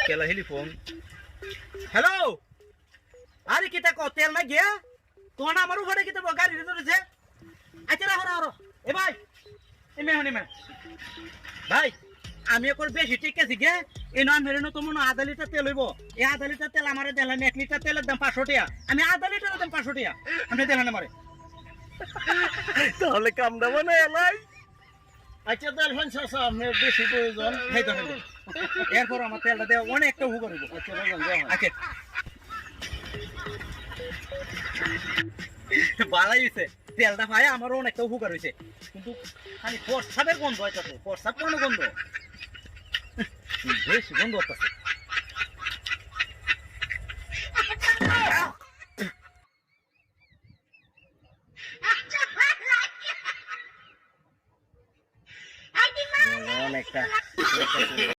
কেলা হেলি phone hello আরে কিতা ক তেল না গিয়া তোমার আমার উপরে কিতা গাড়ি ধরেছে আচ্ছা রাখো রাখো এ ভাই এ মেহনি মে ভাই আমি একবার বেশি ঠিক আছে গে এই নয় মেরে তো মনে আধা লিটার তেল হইব এই আধা লিটার তেল আমার দিলাম 1 লিটার তেলের দাম 500 টাকা আমি আধা লিটারের দাম 500 টাকা আপনি দিলেন আমারে তাহলে কাম দেব না এলাই আচ্ছা দেখেন চাচা আপনার বেশি প্রয়োজন এই তো এরপর আমার তেলটা দেওয়া অনেকটা হু করব আচ্ছা দেখেন দেখেন আচ্ছা বাড়াইছে তেলটা ভাই আমারও অনেকটা উপকার হয়েছে কিন্তু খালি প্রস্রাবের গন্ধ হইতাছে প্রস্রাব কোন গন্ধ বেশ গন্ধ হচ্ছে